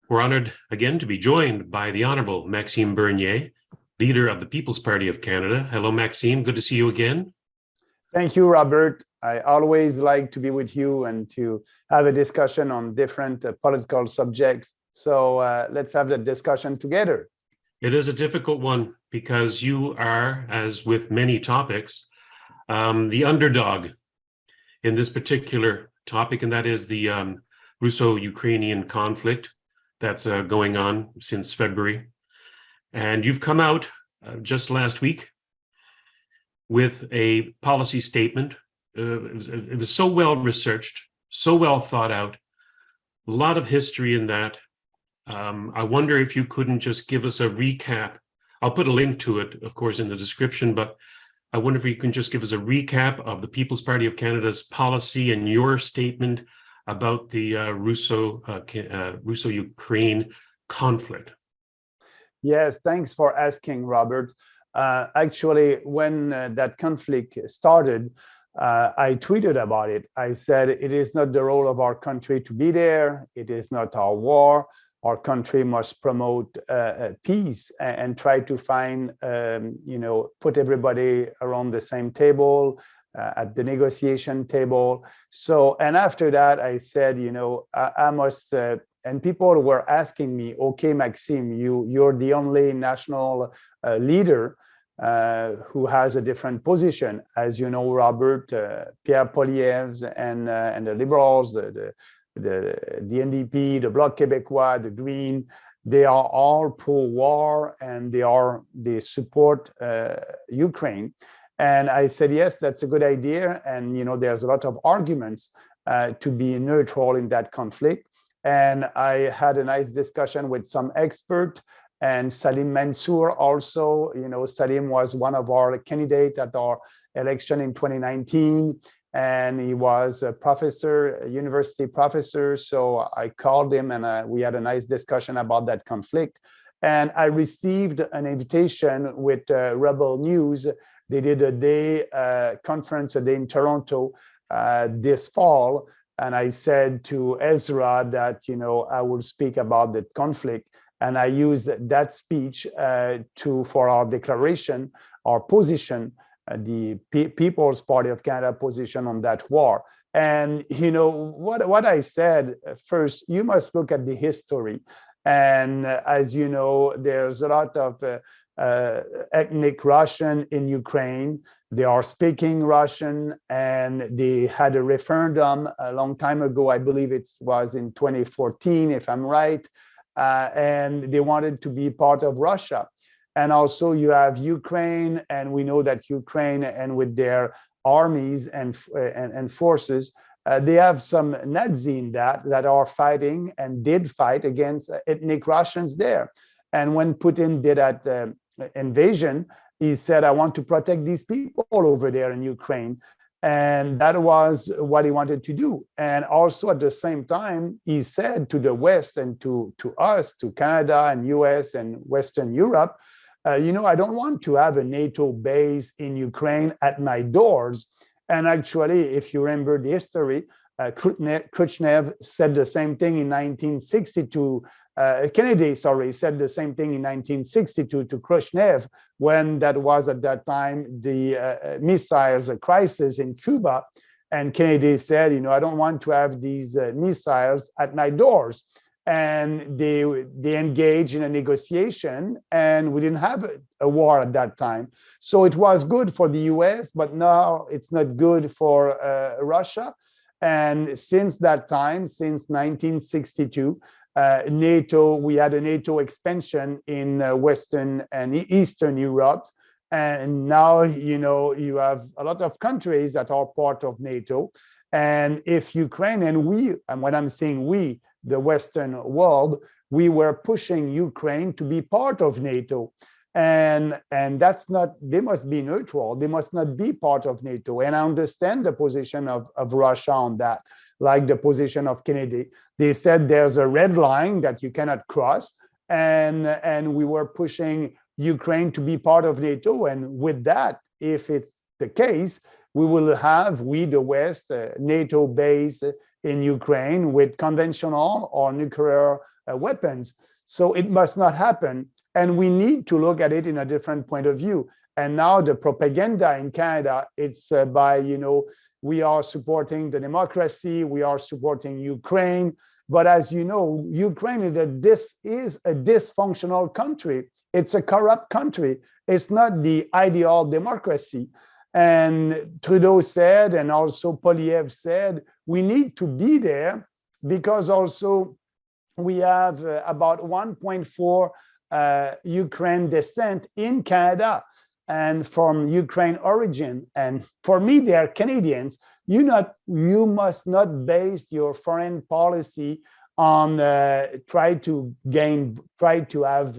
We're honored again to be joined by the Honorable Maxime Bernier, leader of the People's Party of Canada. Hello, Maxime. Good to see you again. Thank you, Robert. I always like to be with you and to have a discussion on different political subjects. So let's have the discussion together. It is a difficult one because you are, as with many topics, the underdog in this particular topic, and that is the Russo-Ukrainian conflict that's going on since February. And you've come out just last week with a policy statement. It was so well researched, so well thought out, a lot of history in that. I wonder if you couldn't just give us a recap. I'll put a link to it, of course, in the description, but I wonder if you can just give us a recap of the People's Party of Canada's policy and your statement about the Russo-Ukraine conflict. Yes, thanks for asking, Robert. Actually, when that conflict started, I tweeted about it. I said, it is not the role of our country to be there. It is not our war. Our country must promote peace and try to find, put everybody around the same table, at the negotiation table. So, and after that, I said, I must, and people were asking me, okay, Maxime, you're the only national leader who has a different position. As you know, Robert, Pierre Poilievre and the Liberals, the NDP, the Bloc Québécois, the Green, they are all pro-war and they support Ukraine. And I said, yes, that's a good idea. And, there's a lot of arguments to be neutral in that conflict. And I had a nice discussion with some expert and Salim Mansour also. Salim was one of our candidates at our election in 2019. And he was a professor, a university professor. So I called him and we had a nice discussion about that conflict. And I received an invitation with Rebel News. They did a day conference a day in Toronto this fall. And I said to Ezra that, I will speak about the conflict. And I used that speech for our declaration, our position, the People's Party of Canada position on that war. And, what I said, first, you must look at the history. And as you know, there's a lot of ethnic Russian in Ukraine. They are speaking Russian, and they had a referendum a long time ago. I believe it was in 2014, if I'm right. And they wanted to be part of Russia. And also you have Ukraine, and we know that Ukraine, and with their armies and forces, they have some Nazi in that are fighting and did fight against ethnic Russians there. And when Putin did that invasion, he said, I want to protect these people over there in Ukraine. And that was what he wanted to do. And also at the same time, he said to the West and to us, to Canada and US and Western Europe, I don't want to have a NATO base in Ukraine at my doors. And actually, if you remember the history, Khrushchev said the same thing in 1962. Kennedy, said the same thing in 1962 to Khrushchev when that was at that time the missiles crisis in Cuba. And Kennedy said, I don't want to have these missiles at my doors. And they engaged in a negotiation, and we didn't have a war at that time. So it was good for the US, but now it's not good for Russia. And since that time, since 1962, NATO, we had a NATO expansion in Western and Eastern Europe. And now, you have a lot of countries that are part of NATO. And if Ukraine, and when I'm saying we, the Western world, we were pushing Ukraine to be part of NATO. And that's not, they must be neutral. They must not be part of NATO. And I understand the position of Russia on that, like the position of Kennedy. They said there's a red line that you cannot cross. And we were pushing Ukraine to be part of NATO. And with that, if it's the case, we will have, the West, NATO base in Ukraine with conventional or nuclear weapons. So it must not happen. And we need to look at it in a different point of view. And now the propaganda in Canada, it's by, we are supporting the democracy, we are supporting Ukraine. But as you know, Ukraine is a dysfunctional country. It's a corrupt country. It's not the ideal democracy. And Trudeau said, and also Poilievre said, we need to be there because also we have about 1.4 Ukraine descent in Canada and from Ukraine origin. And for me, they are Canadians. You must not base your foreign policy on try to have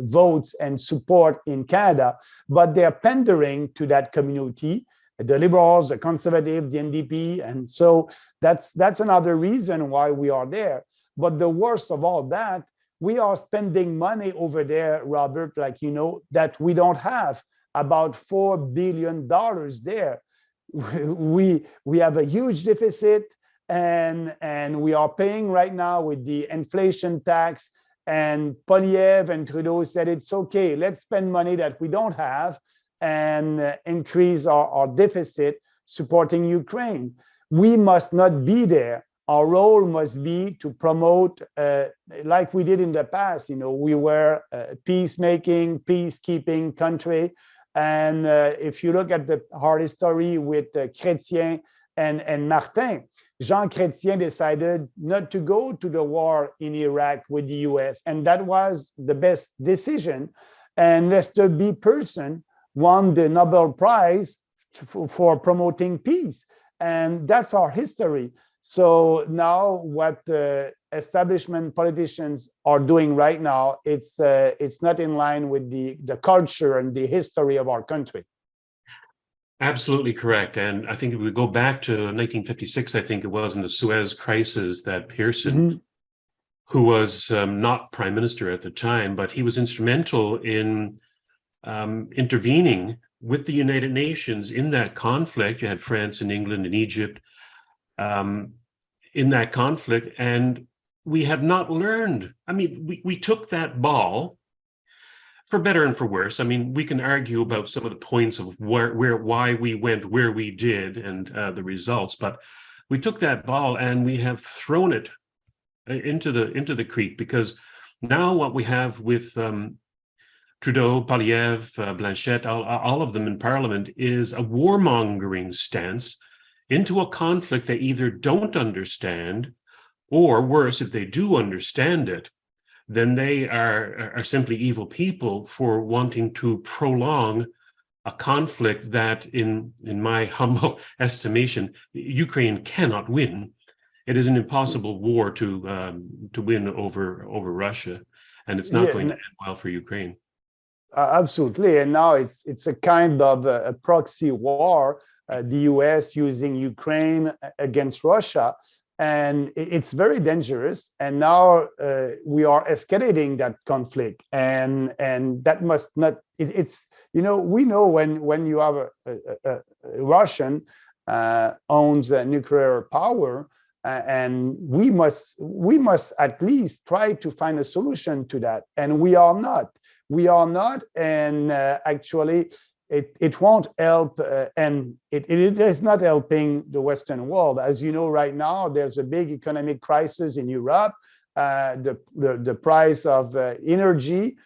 votes and support in Canada, but they're pandering to that community, the Liberals, the Conservatives, the NDP, and so that's another reason why we are there. But the worst of all that, we are spending money over there, Robert, like that we don't have, about $4 billion there. We have a huge deficit. And we are paying right now with the inflation tax. And Poilievre and Trudeau said, it's okay, let's spend money that we don't have and increase our deficit supporting Ukraine. We must not be there. Our role must be to promote, like we did in the past. We were a peacemaking, peacekeeping country. And if you look at our history with Chrétien and Martin, Jean Chrétien decided not to go to the war in Iraq with the US, and that was the best decision. And Lester B. Pearson won the Nobel Prize for promoting peace, and that's our history. So now what establishment politicians are doing right now, it's not in line with the culture and the history of our country. Absolutely correct. And I think if we go back to 1956, I think it was in the Suez crisis that Pearson, who was not prime minister at the time, but he was instrumental in intervening with the United Nations in that conflict. You had France and England and Egypt in that conflict. And we have not learned. I mean, we took that ball, for better and for worse. I mean, we can argue about some of the points of why we went where we did and the results, but we took that ball and we have thrown it into the creek, because now what we have with Trudeau, Poilievre, Blanchet, all of them in Parliament is a warmongering stance into a conflict they either don't understand, or worse, if they do understand it, then they are simply evil people for wanting to prolong a conflict that, in my humble estimation, Ukraine cannot win. It is an impossible war to win over Russia, and it's not going to end well for Ukraine. Absolutely, and now it's a kind of a proxy war. The U.S. using Ukraine against Russia. And it's very dangerous. And now we are escalating that conflict. And that must not, we know when you have a Russian owns nuclear power, and we must at least try to find a solution to that. And we are not. And actually, it won't help, and it is not helping the Western world. As you know, right now, there's a big economic crisis in Europe. The price of energy,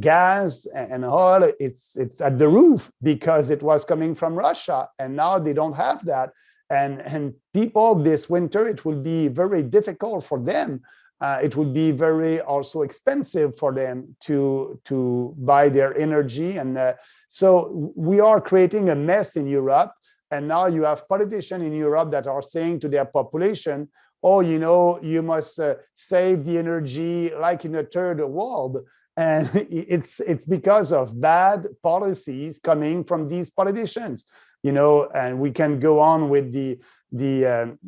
gas and oil, it's at the roof because it was coming from Russia, and now they don't have that. And people this winter, it will be very difficult for them. It would be very also expensive for them to buy their energy. And so we are creating a mess in Europe. And now you have politicians in Europe that are saying to their population, oh, you must save the energy like in the third world. And it's because of bad policies coming from these politicians, and we can go on with the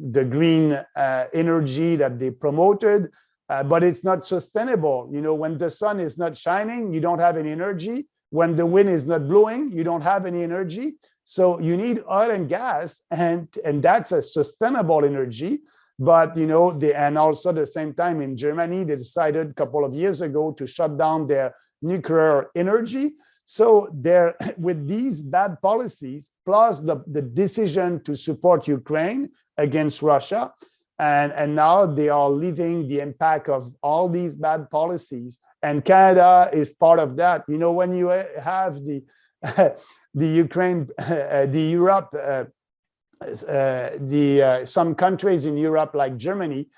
green energy that they promoted, but it's not sustainable. When the sun is not shining, you don't have any energy. When the wind is not blowing, you don't have any energy. So you need oil and gas, and that's a sustainable energy. But and also at the same time in Germany, they decided a couple of years ago to shut down their nuclear energy. So there, with these bad policies, plus the decision to support Ukraine against Russia, and now they are living the impact of all these bad policies. And Canada is part of that. When you have the Ukraine, the Europe, some countries in Europe like Germany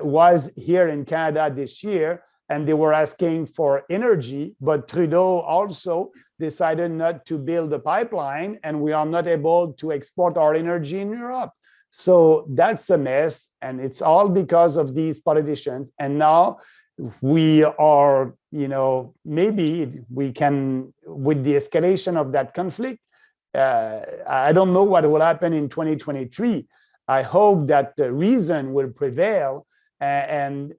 was here in Canada this year, and they were asking for energy, but Trudeau also decided not to build a pipeline, and we are not able to export our energy in Europe. So that's a mess, and it's all because of these politicians. And now we are, maybe we can, with the escalation of that conflict, I don't know what will happen in 2023. I hope that the reason will prevail, and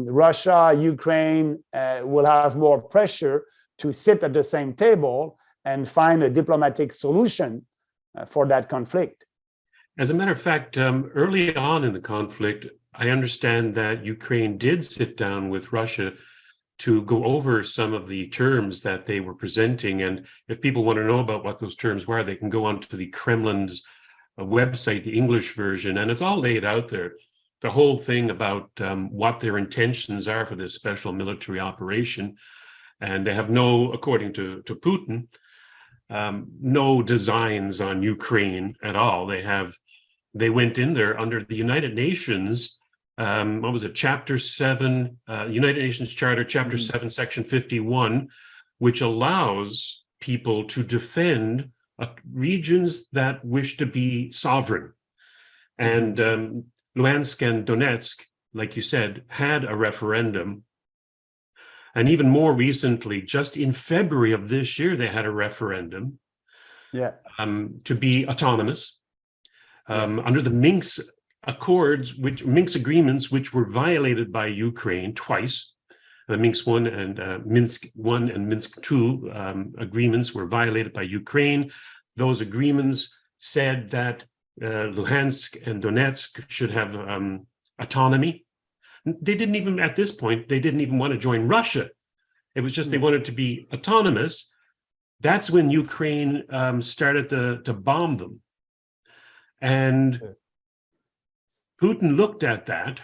Russia, Ukraine will have more pressure to sit at the same table and find a diplomatic solution for that conflict. As a matter of fact, early on in the conflict, I understand that Ukraine did sit down with Russia to go over some of the terms that they were presenting. And if people want to know about what those terms were, they can go onto the Kremlin's website, the English version, and it's all laid out there. The whole thing about what their intentions are for this special military operation. And they have no, according to Putin, no designs on Ukraine at all. They went in there under the United Nations, what was it, Chapter 7, United Nations Charter, Chapter 7, Section 51, which allows people to defend regions that wish to be sovereign. And Luhansk and Donetsk, like you said, had a referendum. And even more recently, just in February of this year, they had a referendum to be autonomous under the Minsk Accords, Minsk agreements, which were violated by Ukraine twice. The Minsk I and Minsk II agreements were violated by Ukraine. Those agreements said that Luhansk and Donetsk should have autonomy. They didn't even, at this point, they didn't even want to join Russia. It was just they wanted to be autonomous. That's when Ukraine started to bomb them. And Putin looked at that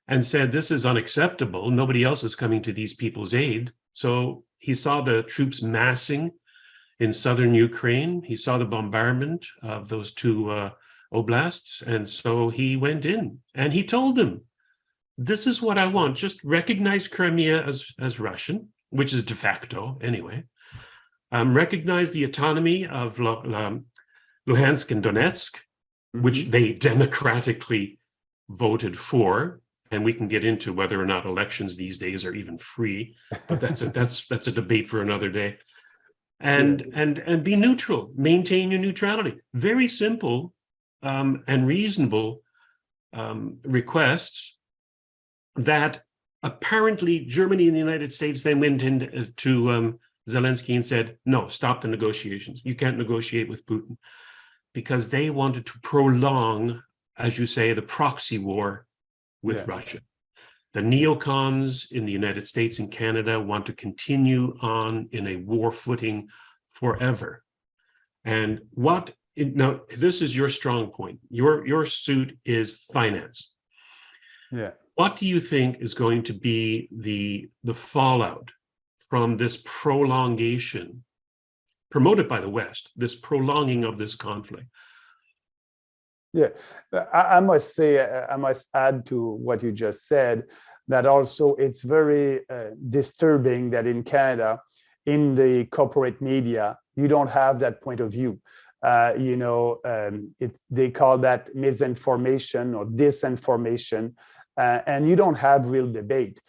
and said, this is unacceptable. Nobody else is coming to these people's aid. So he saw the troops massing in southern Ukraine. He saw the bombardment of those two oblasts. And so he went in and he told them, this is what I want. Just recognize Crimea as Russian, which is de facto anyway. Recognize the autonomy of Luhansk and Donetsk, which they democratically voted for. And we can get into whether or not elections these days are even free, but that's a debate for another day. And be neutral, maintain your neutrality. Very simple and reasonable requests that apparently Germany and the United States then went into Zelenskyy and said, no, stop the negotiations. You can't negotiate with Putin, because they wanted to prolong, as you say, the proxy war with Russia. The neocons in the United States and Canada want to continue on in a war footing forever. And now this is your strong point. Your suit is finance. Yeah. What do you think is going to be the fallout from this prolongation, promoted by the West, this prolonging of this conflict? Yeah, I must say, I must add to what you just said, that also it's very disturbing that in Canada, in the corporate media, you don't have that point of view. They call that misinformation or disinformation, and you don't have real debate.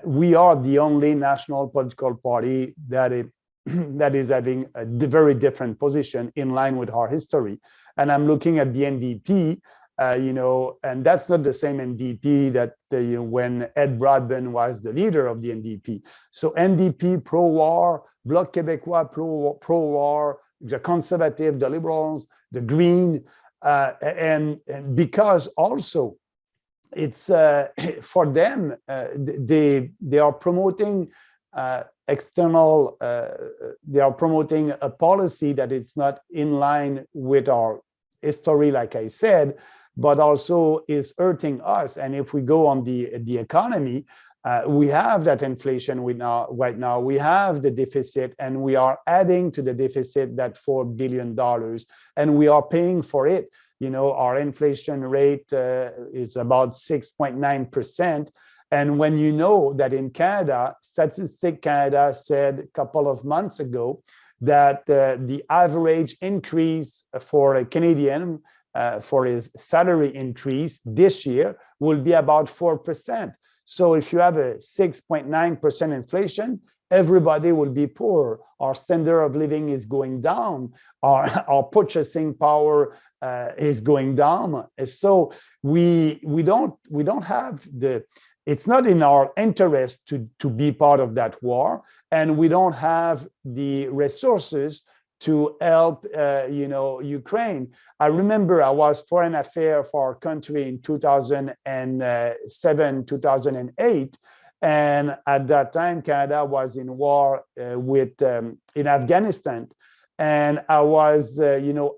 We are the only national political party that is having a very different position in line with our history. And I'm looking at the NDP, and that's not the same NDP that when Ed Broadbent was the leader of the NDP. So NDP pro-war, Bloc Québécois pro-war, the Conservative, the Liberals, the Green, And because also it's for them, they are promoting external, they are promoting a policy that it's not in line with our history, like I said, but also is hurting us. And if we go on the economy, we have that inflation right now. We have the deficit, and we are adding to the deficit that $4 billion, and we are paying for it. You know, our inflation rate is about 6.9%. And when you know that in Canada, Statistic Canada said a couple of months ago that the average increase for a Canadian for his salary increase this year will be about 4%. So if you have a 6.9% inflation, everybody will be poor. Our standard of living is going down. Our purchasing power is going down. So we don't have the. It's not in our interest to be part of that war, and we don't have the resources to help, Ukraine. I remember I was foreign affairs for our country in 2007, 2008. And at that time, Canada was in war in Afghanistan. And I was,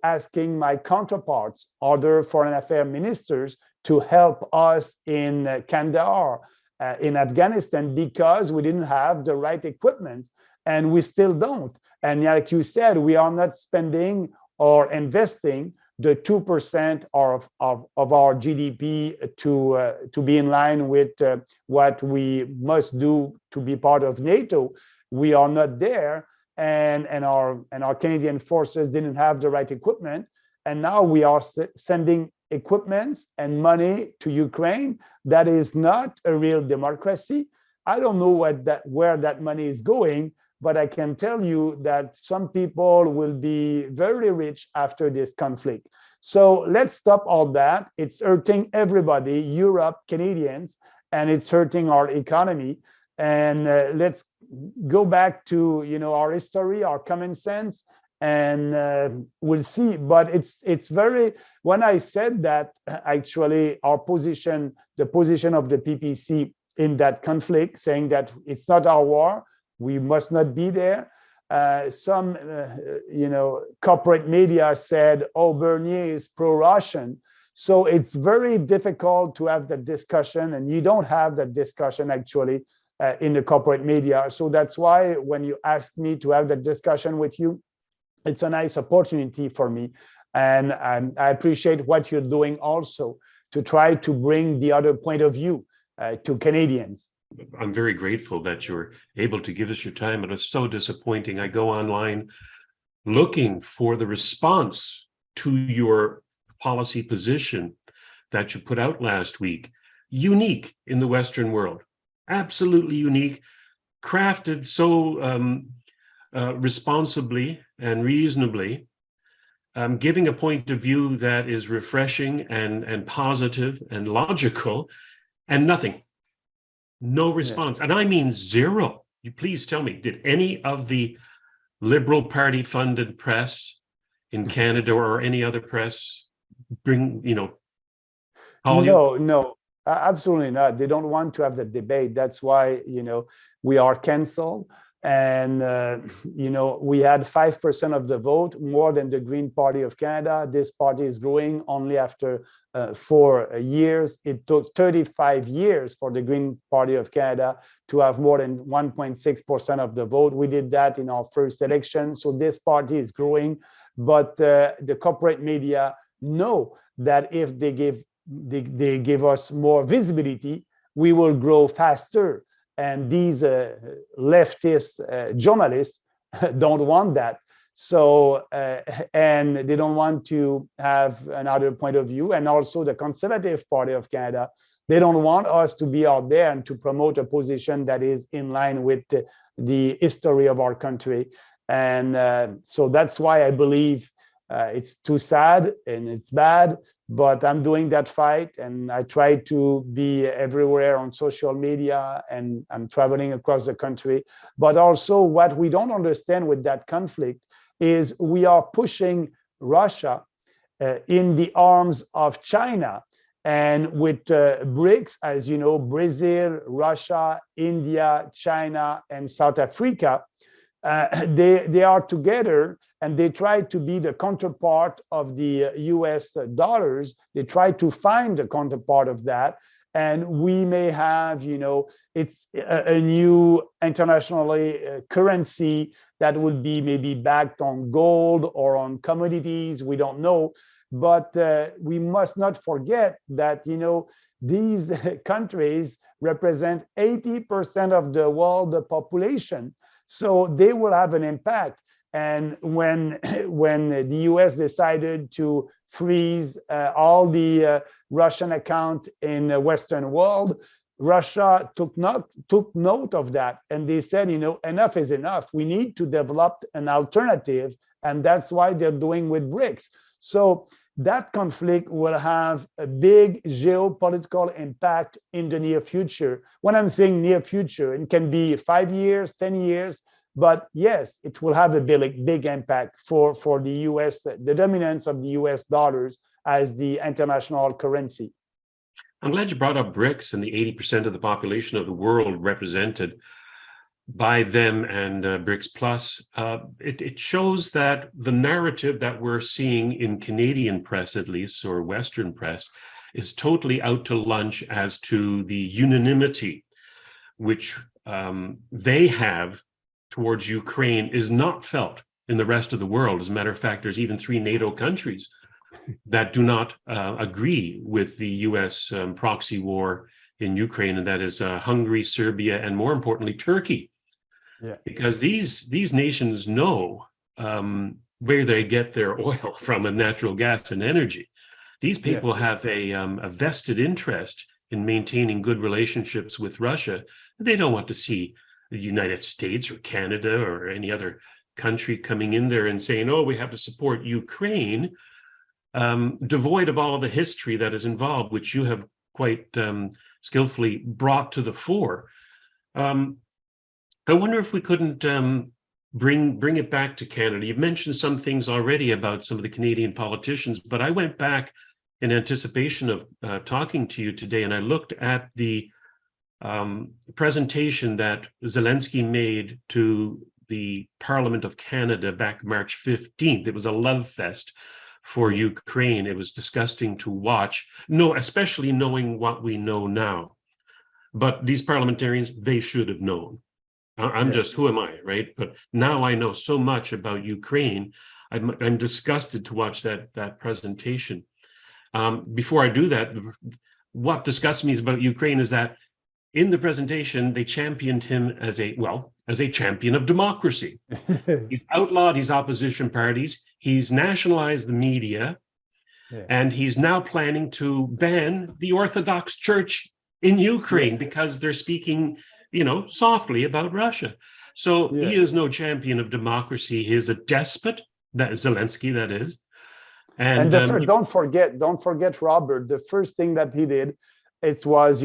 asking my counterparts, other foreign affairs ministers, to help us in Kandahar, in Afghanistan, because we didn't have the right equipment, and we still don't. And like you said, we are not spending or investing the 2% of our GDP to be in line with what we must do to be part of NATO. We are not there, and our Canadian forces didn't have the right equipment, and now we are sending equipment and money to Ukraine. That is not a real democracy. I don't know where that money is going, but I can tell you that some people will be very rich after this conflict. So let's stop all that. It's hurting everybody, Europe, Canadians, and it's hurting our economy. And let's go back to our history, our common sense, and we'll see. But it's very, when I said that, actually our position, the position of the PPC in that conflict, saying that it's not our war, we must not be there. Some corporate media said, oh, Bernier is pro-Russian. So it's very difficult to have that discussion, and you don't have that discussion actually in the corporate media. So that's why when you ask me to have that discussion with you, it's a nice opportunity for me. And I appreciate what you're doing also to try to bring the other point of view to Canadians. I'm very grateful that you're able to give us your time. It was so disappointing. I go online looking for the response to your policy position that you put out last week. Unique in the Western world, absolutely unique, crafted so responsibly and reasonably, giving a point of view that is refreshing and positive and logical, and nothing. No response. Yeah. And I mean zero. You please tell me, did any of the Liberal Party funded press in Canada or any other press bring, call you? No, absolutely not. They don't want to have the debate. That's why, we are canceled. And, we had 5% of the vote, more than the Green Party of Canada. This party is growing only after 4 years. It took 35 years for the Green Party of Canada to have more than 1.6% of the vote. We did that in our first election. So this party is growing. But the corporate media know that if they give us more visibility, we will grow faster. And these leftist journalists don't want that. So, and they don't want to have another point of view. And also the Conservative Party of Canada, they don't want us to be out there and to promote a position that is in line with the history of our country. And so that's why I believe it's too sad and it's bad, but I'm doing that fight, and I try to be everywhere on social media, and I'm traveling across the country. But also what we don't understand with that conflict is we are pushing Russia in the arms of China. And with BRICS, as you know, Brazil, Russia, India, China, and South Africa, they are together, and they try to be the counterpart of the US dollars. They try to find the counterpart of that. And we may have, it's a new internationally currency that would be maybe backed on gold or on commodities. We don't know. But we must not forget that, these countries represent 80% of the world population. So they will have an impact. And when the US decided to freeze all the Russian account in the Western world, Russia took note of that. And they said, enough is enough. We need to develop an alternative. And that's why they're doing with BRICS. So that conflict will have a big geopolitical impact in the near future. When I'm saying near future, it can be 5 years, 10 years. But yes, it will have a big impact for the US, the dominance of the US dollars as the international currency. I'm glad you brought up BRICS and the 80% of the population of the world represented by them and BRICS Plus. It shows that the narrative that we're seeing in Canadian press, at least, or Western press, is totally out to lunch as to the unanimity which they have towards Ukraine is not felt in the rest of the world. As a matter of fact, there's even 3 NATO countries that do not agree with the US proxy war in Ukraine, and that is Hungary, Serbia, and more importantly, Turkey. Yeah. Because these nations know where they get their oil from, and natural gas and energy. These people have a vested interest in maintaining good relationships with Russia. They don't want to see the United States or Canada or any other country coming in there and saying, oh, we have to support Ukraine, devoid of all of the history that is involved, which you have quite skillfully brought to the fore. I wonder if we couldn't bring it back to Canada. You've mentioned some things already about some of the Canadian politicians, but I went back in anticipation of talking to you today, and I looked at the presentation that Zelenskyy made to the Parliament of Canada back March 15th. It was a love fest for Ukraine. It was disgusting to watch, especially knowing what we know now. But these parliamentarians, they should have known. I'm just, who am I, right? But now I know so much about Ukraine. I'm disgusted to watch that presentation. Before I do that, what disgusts me about Ukraine is that in the presentation, they championed him as a champion of democracy. He's outlawed his opposition parties. He's nationalized the media. And he's now planning to ban the Orthodox Church in Ukraine because they're speaking, softly about Russia. So he is no champion of democracy. He is a despot. That is Zelenskyy, that is. And don't forget, Robert, the first thing that he did, it was,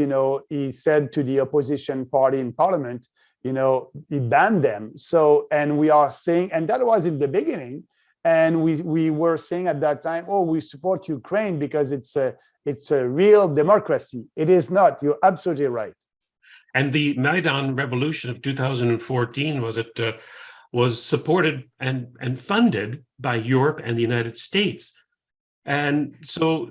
he said to the opposition party in parliament, he banned them. So, and we are saying, and that was in the beginning, and we were saying at that time, oh, we support Ukraine because it's a real democracy. It is not. You're absolutely right. And the Maidan Revolution of 2014 was supported and funded by Europe and the United States. And so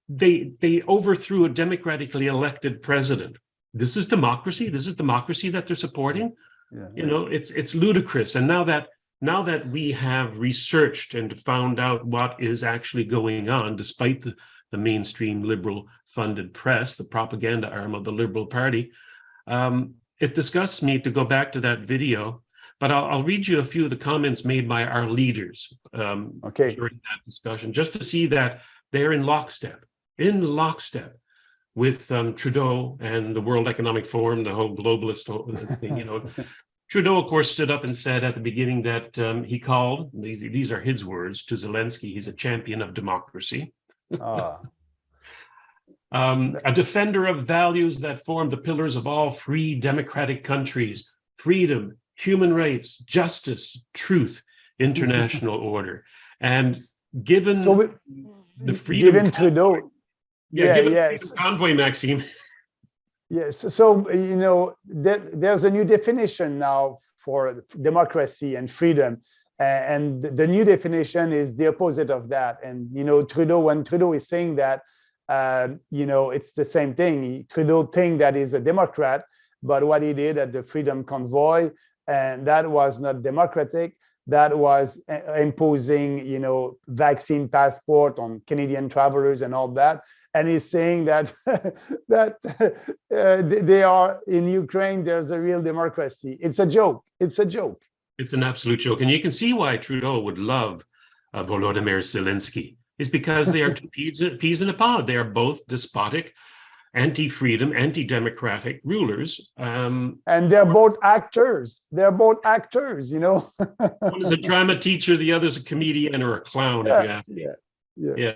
they overthrew a democratically elected president. This is democracy. This is democracy that they're supporting. It's ludicrous. And now that we have researched and found out what is actually going on, despite the mainstream liberal funded press, the propaganda arm of the Liberal Party, it disgusts me to go back to that video. But I'll read you a few of the comments made by our leaders during that discussion, just to see that they're in lockstep with Trudeau and the World Economic Forum, the whole globalist thing. Trudeau, of course, stood up and said at the beginning that he called, these are his words, to Zelenskyy, he's a champion of democracy. A defender of values that form the pillars of all free democratic countries: freedom, human rights, justice, truth, international order. And given the freedom given Trudeau. Yeah, give it a freedom convoy, Maxime. Yes, so there's a new definition now for democracy and freedom, and the new definition is the opposite of that. And Trudeau, when Trudeau is saying that, it's the same thing. Trudeau thinks that he's a Democrat, but what he did at the Freedom Convoy, and that was not democratic. That was imposing, vaccine passport on Canadian travelers and all that. And he's saying that they are in Ukraine. There's a real democracy. It's a joke. It's a joke. It's an absolute joke, and you can see why Trudeau would love Volodymyr Zelenskyy. Is because they are two peas in a pod. They are both despotic, anti-freedom, anti-democratic rulers. And they're both actors. They're both actors, One is a drama teacher, the other's a comedian or a clown. Yeah.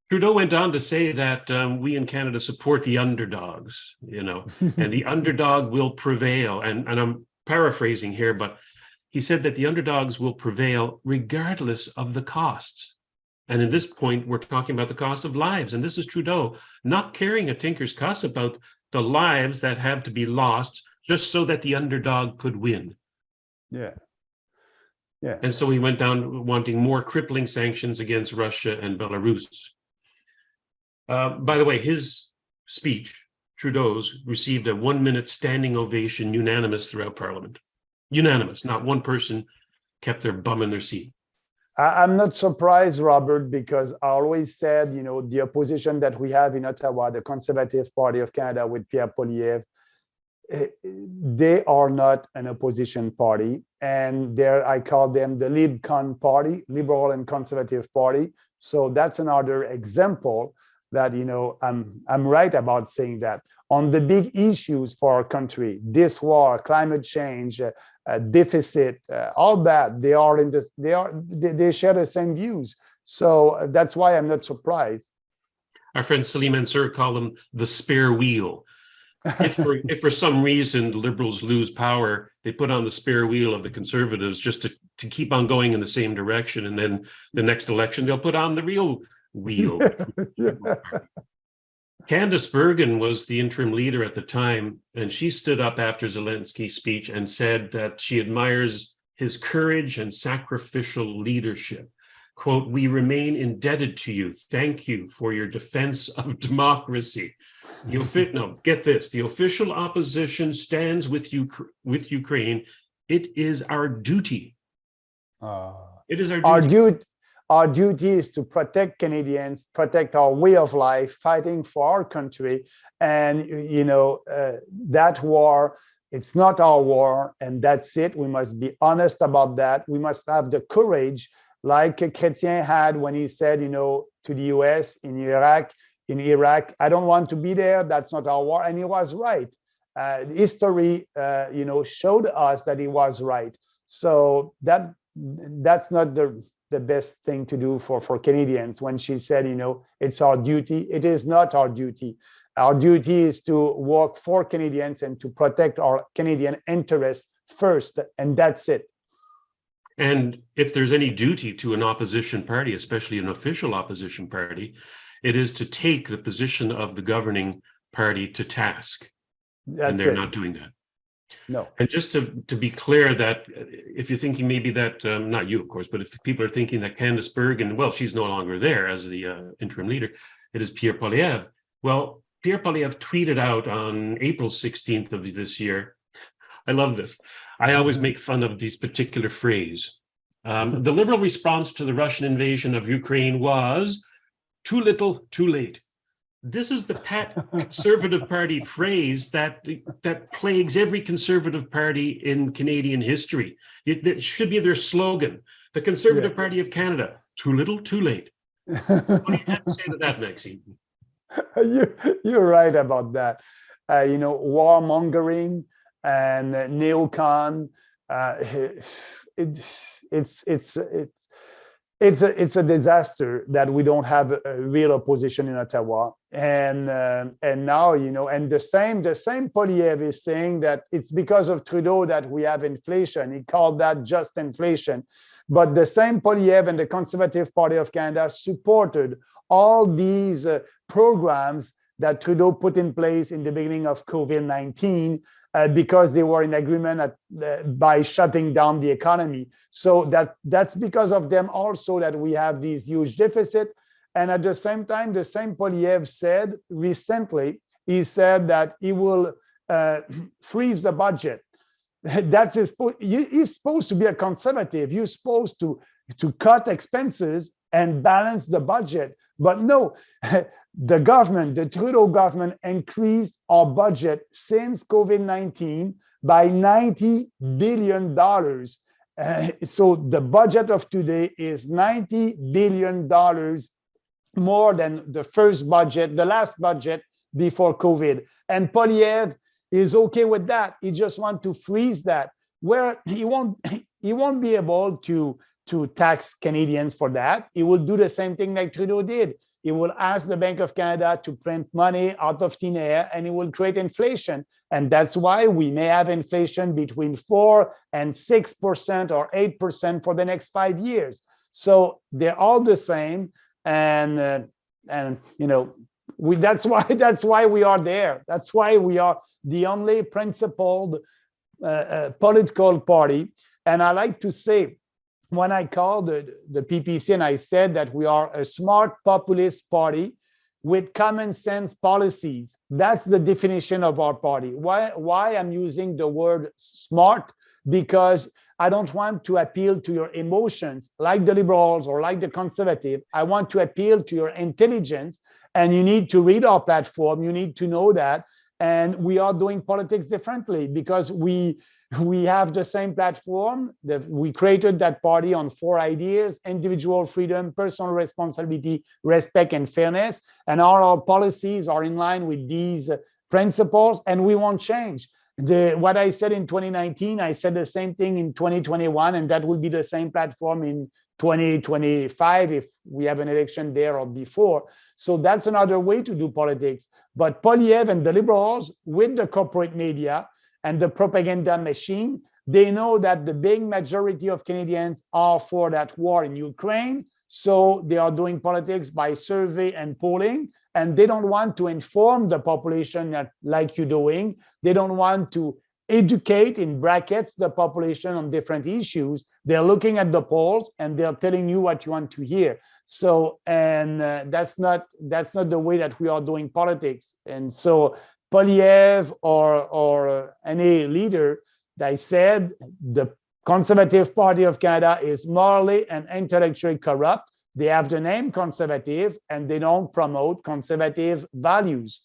Trudeau went on to say that we in Canada support the underdogs, and the underdog will prevail. And I'm paraphrasing here, but he said that the underdogs will prevail regardless of the costs. And in this point, we're talking about the cost of lives. And this is Trudeau not caring a tinker's cuss about the lives that have to be lost just so that the underdog could win. Yeah. And so he went down wanting more crippling sanctions against Russia and Belarus. By the way, his speech, Trudeau's, received a 1-minute standing ovation, unanimous throughout Parliament. Unanimous. Not one person kept their bum in their seat. I'm not surprised, Robert, because I always said, the opposition that we have in Ottawa, the Conservative Party of Canada with Pierre Poilievre, they are not an opposition party. And I call them the LibCon party, Liberal and Conservative Party. So that's another example that, I'm right about saying that. On the big issues for our country, this war, climate change, deficit, all that, they share the same views. So that's why I'm not surprised. Our friend Salim Ansur called them the spare wheel. If for some reason the Liberals lose power, they put on the spare wheel of the Conservatives just to keep on going in the same direction. And then the next election, they'll put on the real wheel. Candice Bergen was the interim leader at the time, and she stood up after Zelensky's speech and said that she admires his courage and sacrificial leadership. Quote, "We remain indebted to you. Thank you for your defense of democracy." Get this. The official opposition stands with Ukraine. It is our duty. It is our duty. Our duty is to protect Canadians, protect our way of life, fighting for our country. And, that war, it's not our war, and that's it. We must be honest about that. We must have the courage, like Chrétien had when he said, to the US, in Iraq, I don't want to be there. That's not our war. And he was right. History, showed us that he was right. So that's not the best thing to do for Canadians. When she said, it's our duty, it is not our duty. Our duty is to work for Canadians and to protect our Canadian interests first, and that's it. And if there's any duty to an opposition party, especially an official opposition party, it is to take the position of the governing party to task. And they're not doing that. No. And just to be clear, that if you're thinking maybe that, not you, of course, but if people are thinking that Candice Bergen, well, she's no longer there as the interim leader, it is Pierre Poilievre. Well, Pierre Poilievre tweeted out on April 16th of this year. I love this. I always make fun of this particular phrase. The Liberal response to the Russian invasion of Ukraine was too little, too late. This is the pet Conservative Party phrase that plagues every Conservative Party in Canadian history. It should be their slogan. The Conservative Party of Canada, too little, too late. What do you have to say to that, Maxime? You're right about that. Warmongering and neocon. It's a disaster that we don't have a real opposition in Ottawa, and now and the same Poilievre is saying that it's because of Trudeau that we have inflation. He called that just inflation, but the same Poilievre and the Conservative Party of Canada supported all these programs that Trudeau put in place in the beginning of COVID-19 because they were in agreement by shutting down the economy. So that's because of them also that we have these huge deficit. And at the same time, the same Poilievre said recently, he said that he will freeze the budget. He's supposed to be a conservative. You're supposed to cut expenses and balance the budget. But no, the government, the Trudeau government, increased our budget since COVID-19 by $90 billion. So the budget of today is $90 billion more than the first budget, the last budget before COVID. And Poilievre is okay with that. He just wants to freeze that, where he won't be able to tax Canadians for that. He will do the same thing like Trudeau did. He will ask the Bank of Canada to print money out of thin air, and he will create inflation. And that's why we may have inflation between 4 and 6% or 8% for the next 5 years. So they're all the same, and you know, that's why we are there. That's why we are the only principled political party. And I like to say, when I called the PPC and I said that we are a smart populist party with common sense policies, that's the definition of our party. Why I'm using the word smart? Because I don't want to appeal to your emotions like the liberals or like the conservative. I want to appeal to your intelligence, and you need to read our platform. You need to know that. And we are doing politics differently because we have the same platform. We created that party on 4 ideas: individual freedom, personal responsibility, respect, and fairness. And all our policies are in line with these principles, and we won't change. What I said in 2019, I said the same thing in 2021, and that will be the same platform in 2025 if we have an election there or before. So that's another way to do politics. But Poilievre and the liberals, with the corporate media and the propaganda machine, they know that the big majority of Canadians are for that war in Ukraine. So they are doing politics by survey and polling, and they don't want to inform the population like you're doing. They don't want to educate, in brackets, the population on different issues. They're looking at the polls and they're telling you what you want to hear. So, and that's not the way that we are doing politics. And so Poilievre or any leader, I said the Conservative Party of Canada is morally and intellectually corrupt. They have the name conservative and they don't promote conservative values.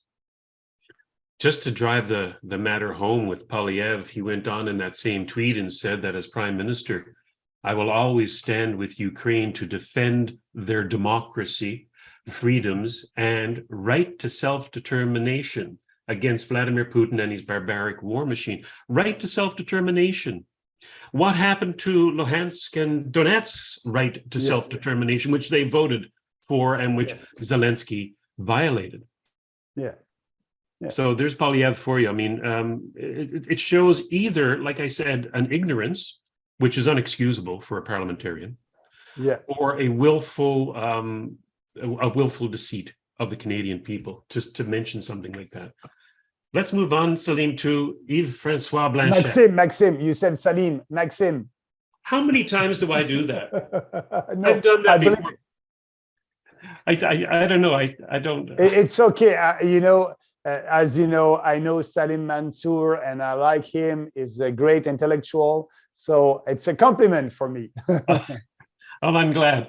Just to drive the matter home with Poilievre, he went on in that same tweet and said that as Prime Minister, I will always stand with Ukraine to defend their democracy, freedoms, and right to self-determination against Vladimir Putin and his barbaric war machine. Right to self-determination. What happened to Luhansk and Donetsk's right to self-determination, which they voted for and which Zelenskyy violated? Yeah. So there's Poilievre for you. I mean, it shows either, like I said, an ignorance, which is unexcusable for a parliamentarian, or a willful deceit of the Canadian people, just to mention something like that. Let's move on, Salim, to Yves-François Blanchet. Maxime, you said Salim. Maxime. How many times do I do that? No, I've done that before. I don't know. I don't. It's okay. You know, as you know, I know Salim Mansour and I like him. He's a great intellectual. So it's a compliment for me. Oh, I'm glad.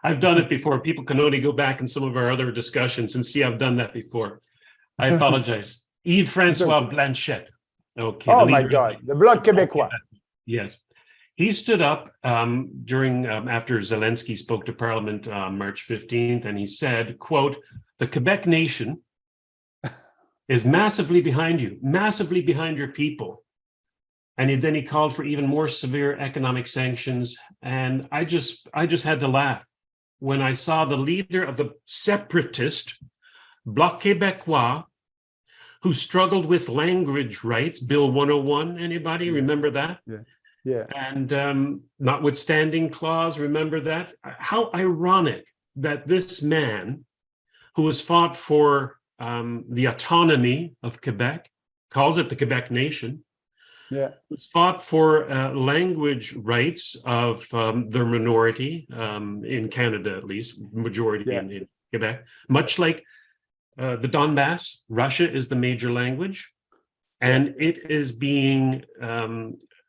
I've done it before. People can only go back in some of our other discussions and see I've done that before. I apologize. Yves-François Blanchet. Okay. Oh my God, the Bloc Québécois. Yes. He stood up during after Zelenskyy spoke to Parliament on March 15th, and he said, quote, "The Quebec nation is massively behind you, massively behind your people." And then he called for even more severe economic sanctions. And I just had to laugh when I saw the leader of the separatist Bloc Québécois, who struggled with language rights, Bill 101, anybody remember that? Yeah. And notwithstanding clause, remember that? How ironic that this man, who has fought for the autonomy of Quebec, calls it the Quebec nation, who's fought for language rights of their minority, in Canada at least, majority in Quebec, much like the Donbass. Russia is the major language, and it is being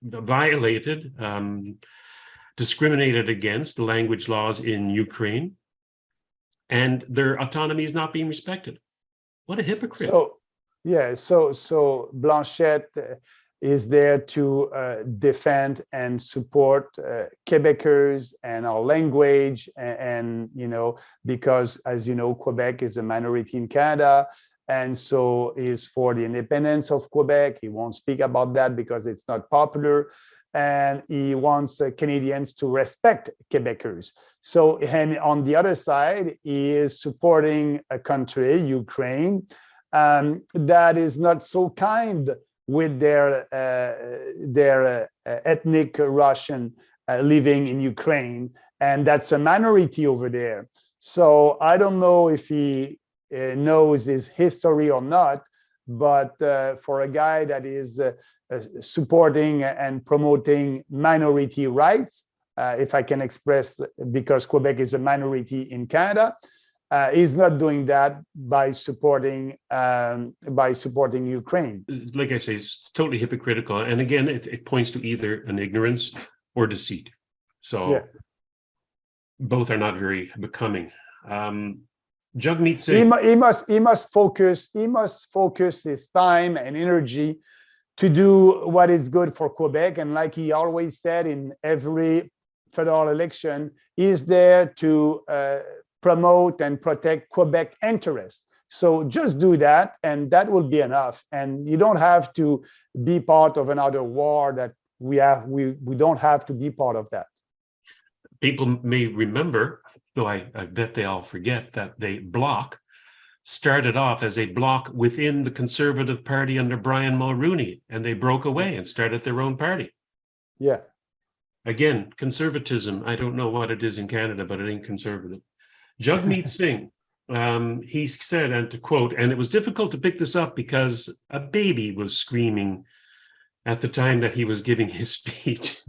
violated, discriminated against, the language laws in Ukraine, and their autonomy is not being respected. What a hypocrite. So Blanchet is there to defend and support Quebecers and our language, and because, as you know, Quebec is a minority in Canada, and so is for the independence of Quebec. He won't speak about that because it's not popular, and he wants Canadians to respect Quebecers. So, and on the other side, he is supporting a country, Ukraine, that is not so kind with their ethnic Russian living in Ukraine, and that's a minority over there. So I don't know if he knows his history or not, but for a guy that is supporting and promoting minority rights, if I can express, because Quebec is a minority in Canada, is not doing that by supporting Ukraine. Like I say, it's totally hypocritical. And again, it points to either an ignorance or deceit. So both are not very becoming. Jagmeet Singh. He must focus his time and energy to do what is good for Quebec. And like he always said in every federal election, he is there to promote and protect Quebec interests. So just do that, and that will be enough. And you don't have to be part of another war that we have. We don't have to be part of that. People may remember, though I bet they all forget, that the bloc started off as a bloc within the Conservative Party under Brian Mulroney, and they broke away and started their own party. Yeah. Again, conservatism, I don't know what it is in Canada, but it ain't conservative. Jagmeet Singh, he said, and to quote, and it was difficult to pick this up because a baby was screaming at the time that he was giving his speech.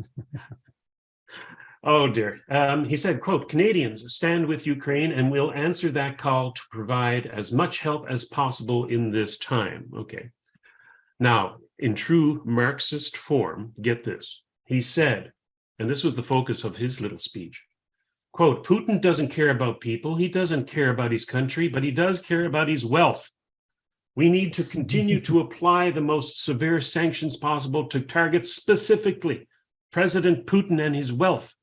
Oh dear. He said, quote, Canadians stand with Ukraine and will answer that call to provide as much help as possible in this time. Okay. Now, in true Marxist form, get this. He said, and this was the focus of his little speech, quote, Putin doesn't care about people. He doesn't care about his country, but he does care about his wealth. We need to continue to apply the most severe sanctions possible to target specifically President Putin and his wealth.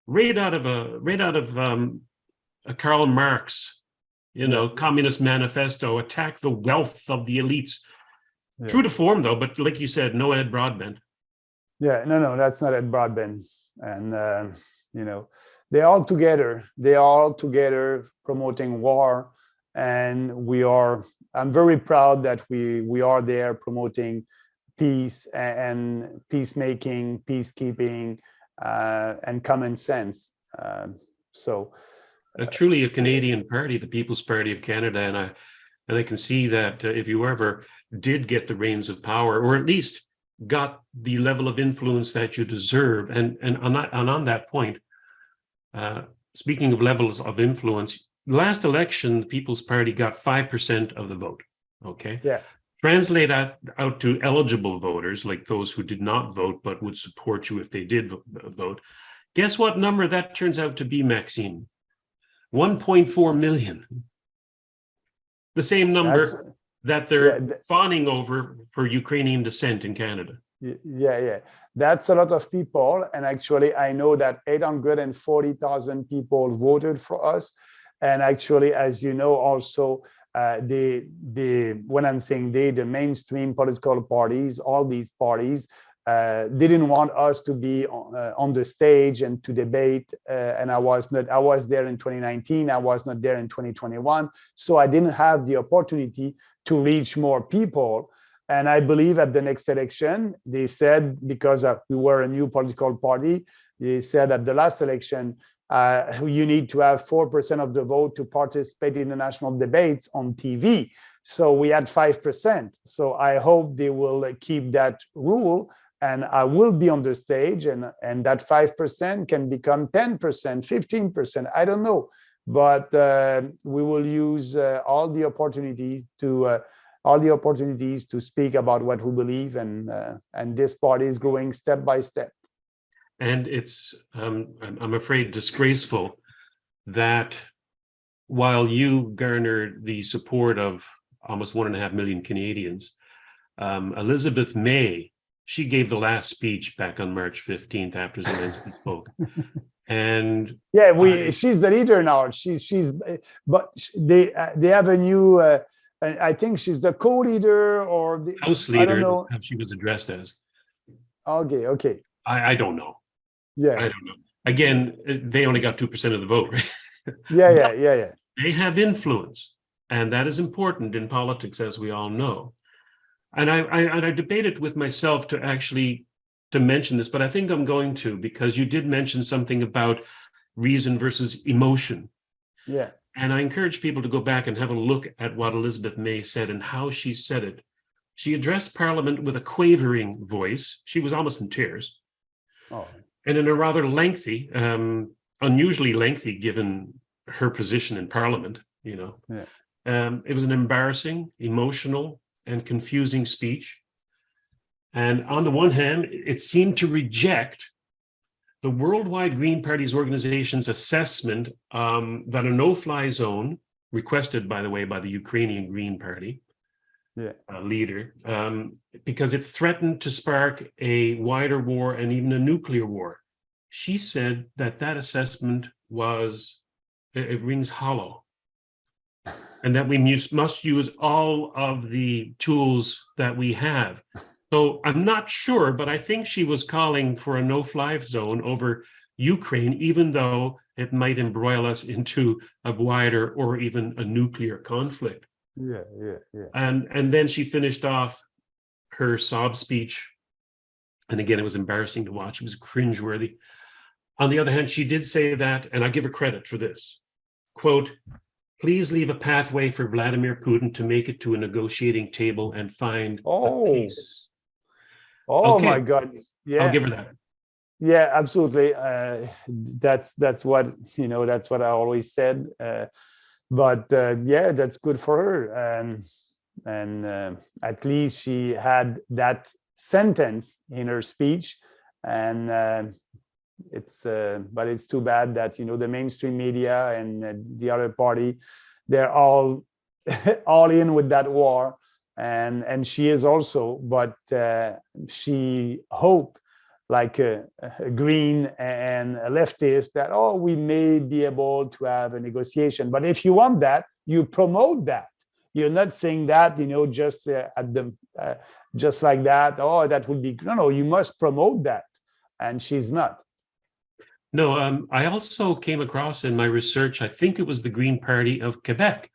Right out of a Karl Marx, Communist Manifesto, attack the wealth of the elites. Yeah. True to form, though, but like you said, no Ed Broadbent. Yeah, no, that's not Ed Broadbent. And, they're all together promoting war. And I'm very proud that we are there promoting peace and peacemaking, peacekeeping, and common sense. Truly a Canadian party, the People's Party of Canada, and I can see that if you ever did get the reins of power, or at least got the level of influence that you deserve, and on that point, speaking of levels of influence, last election, the People's Party got 5% of the vote. Okay. Yeah. Translate that out to eligible voters, like those who did not vote but would support you if they did vote. Guess what number that turns out to be, Maxime? 1.4 million. The same number that they're fawning over for Ukrainian descent in Canada. Yeah. That's a lot of people. And actually, I know that 840,000 people voted for us. And actually, as you know, also, when I'm saying the mainstream political parties, all these parties didn't want us to be on the stage and to debate. And I was there in 2019. I was not there in 2021. So I didn't have the opportunity to reach more people. And I believe at the next election, they said, because we were a new political party, they said at the last election, you need to have 4% of the vote to participate in the national debates on TV. So we had 5%. So I hope they will keep that rule, and I will be on the stage, and that 5% can become 10%, 15%. I don't know, but we will use all the opportunities to speak about what we believe, and this party is growing step by step. And it's, I'm afraid, disgraceful that while you garnered the support of almost 1.5 million Canadians, Elizabeth May, she gave the last speech back on March 15th after Zelenskyy spoke. And yeah, she's the leader now. But they have a new, I think she's the co-leader or the House leader, I don't know. how she was addressed as. Okay. I don't know. Yeah. I don't know. Again, they only got 2% of the vote, right? Yeah. They have influence, and that is important in politics, as we all know. And I debated with myself to mention this, but I think I'm going to, because you did mention something about reason versus emotion. Yeah. And I encourage people to go back and have a look at what Elizabeth May said and how she said it. She addressed Parliament with a quavering voice. She was almost in tears. Oh. And in a rather lengthy, unusually lengthy, given her position in Parliament, you know. Yeah. It was an embarrassing, emotional, and confusing speech. And on the one hand, it seemed to reject the Worldwide Green Party's organization's assessment that a no-fly zone, requested, by the way, by the Ukrainian Green Party leader, because it threatened to spark a wider war and even a nuclear war. She said that assessment it rings hollow, and that we must use all of the tools that we have. So I'm not sure, but I think she was calling for a no-fly zone over Ukraine, even though it might embroil us into a wider or even a nuclear conflict. Yeah. And then she finished off her sob speech. And again, it was embarrassing to watch. It was cringeworthy. On the other hand, she did say that, and I give her credit for this, quote, "Please leave a pathway for Vladimir Putin to make it to a negotiating table and find a peace." Oh Okay. my God. Yeah. I'll give her that. Yeah, absolutely. That's what, that's what I always said. But yeah, that's good for her. And at least she had that sentence in her speech. And but it's too bad that, the mainstream media and the other party, they're all in with that war. And she is also, but she hoped, like a green and a leftist, that we may be able to have a negotiation. But if you want that, you promote that. You're not saying that, just just like that. That would be no. You must promote that, and she's not. No, I also came across in my research, I think it was the Green Party of Quebec,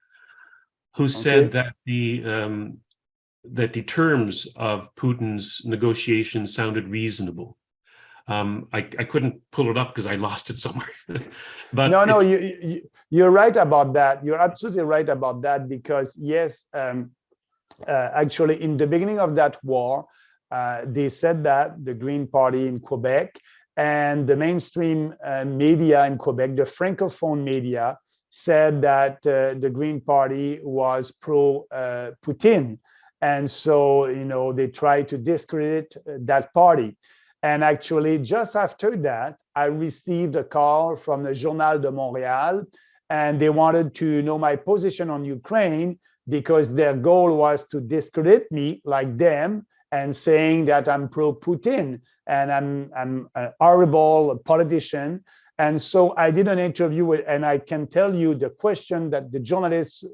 who said that the terms of Putin's negotiations sounded reasonable. I couldn't pull it up because I lost it somewhere. But no, you're right about that. You're absolutely right about that, because yes, actually, in the beginning of that war, they said that the Green Party in Quebec and the mainstream media in Quebec, the Francophone media, said that the Green Party was pro-Putin. And so, they tried to discredit that party. And actually, just after that, I received a call from the Journal de Montréal, and they wanted to know my position on Ukraine, because their goal was to discredit me like them, and saying that I'm pro-Putin and I'm a horrible politician. And so I did an interview, and I can tell you the question that the journalist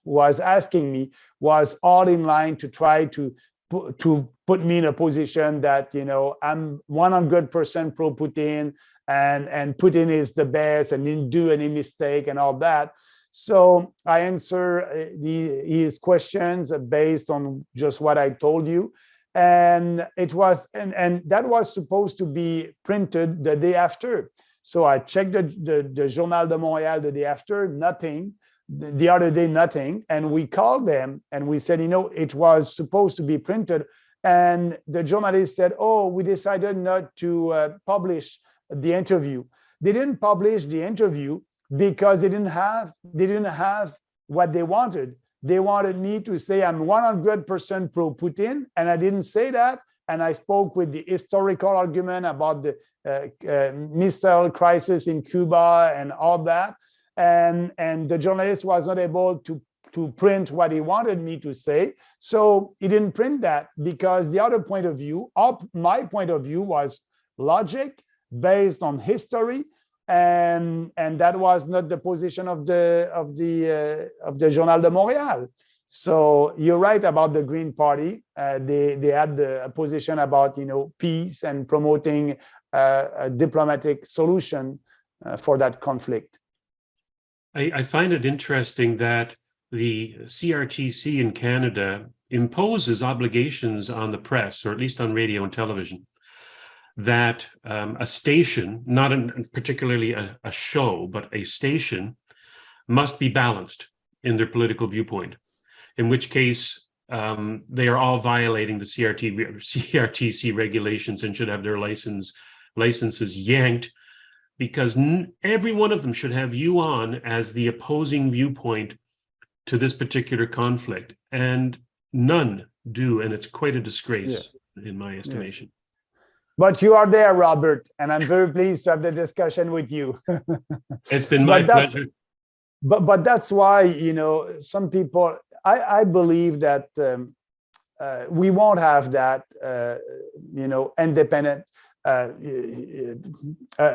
was asking me was all in line to try to put me in a position that, I'm 100% pro-Putin, and Putin is the best and didn't do any mistake and all that. So I answer his questions based on just what I told you. And it was, and that was supposed to be printed the day after. So I checked the Journal de Montréal the day after, nothing. The other day, nothing. And we called them and we said, it was supposed to be printed. And the journalist said, oh, we decided not to publish the interview. They didn't publish the interview because they didn't have what they wanted. They wanted me to say I'm 100% pro-Putin, and I didn't say that. And I spoke with the historical argument about the missile crisis in Cuba and all that. And the journalist was not able to print what he wanted me to say. So he didn't print that because the other point of view, my point of view was logic based on history. And that was not the position of the Journal de Montréal. So you're right about the Green Party. They had a position about peace and promoting a diplomatic solution for that conflict. I find it interesting that the CRTC in Canada imposes obligations on the press, or at least on radio and television, that a station, not particularly a show, but a station must be balanced in their political viewpoint, in which case they are all violating the CRTC regulations and should have their licenses yanked, because every one of them should have you on as the opposing viewpoint to this particular conflict, and none do, and it's quite a disgrace in my estimation. But you are there, Robert, and I'm very pleased to have the discussion with you. It's been my pleasure. But that's why, some people, I believe that we won't have that, independent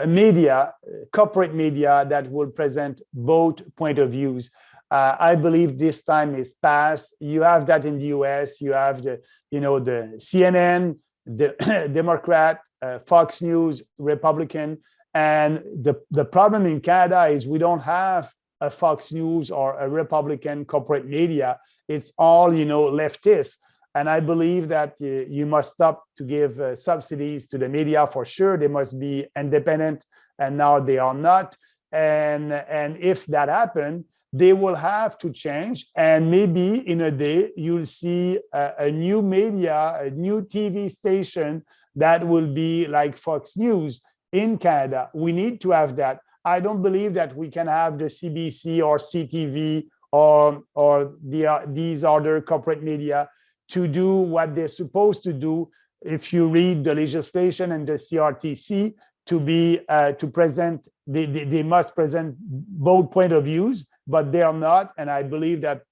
media, corporate media that will present both point of views. I believe this time is past. You have that in the US. You have the CNN, the Democrat, Fox News, Republican. And the problem in Canada is we don't have a Fox News or a Republican corporate media. It's all, leftist. And I believe that you must stop to give subsidies to the media for sure. They must be independent, and now they are not. And if that happens, they will have to change. And maybe in a day, you'll see a new media, a new TV station that will be like Fox News in Canada. We need to have that. I don't believe that we can have the CBC or CTV or these other corporate media to do what they're supposed to do. If you read the legislation and the CRTC, to present, they must present both point of views, but they are not. And I believe that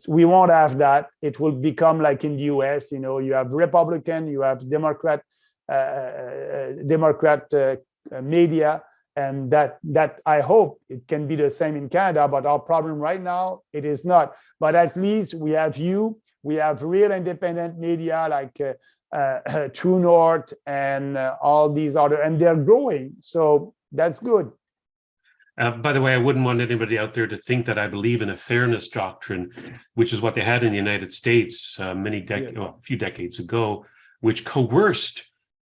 we won't have that. It will become like in the US. You have Republican, you have Democrat media, and that I hope it can be the same in Canada. But our problem right now, it is not. But at least we have we have real independent media like True North and all these other, and they're growing. So that's good. By the way, I wouldn't want anybody out there to think that I believe in a fairness doctrine, which is what they had in the United States a few decades ago, which coerced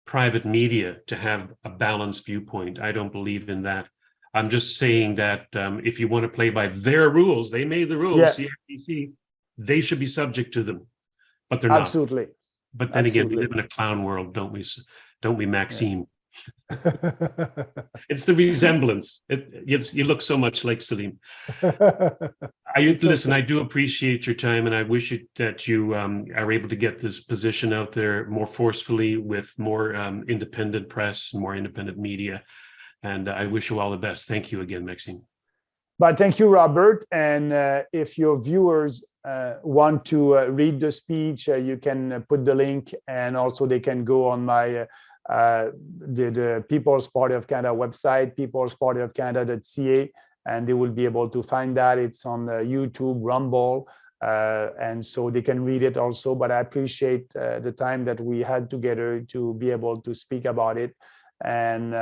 private media to have a balanced viewpoint. I don't believe in that. I'm just saying that if you want to play by their rules, they made the rules, CRTC, they should be subject to them, but they're not. Absolutely. But then again, we live in a clown world, don't we, Maxime? It's the resemblance. You look so much like Salim. Listen, I do appreciate your time, and I wish that you are able to get this position out there more forcefully with more independent press, more independent media. And I wish you all the best. Thank you again, Maxime. But thank you, Robert. And if your viewers want to read the speech, you can put the link, and also they can go on my the People's Party of Canada website, peoplespartyofcanada.ca, and they will be able to find that. It's on YouTube, Rumble, and so they can read it also. But I appreciate the time that we had together to be able to speak about it. And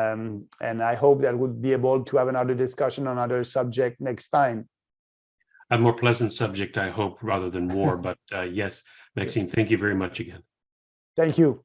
I hope that we'll be able to have another discussion on another subject next time. A more pleasant subject, I hope, rather than war. But yes, Maxime, thank you very much again. Thank you.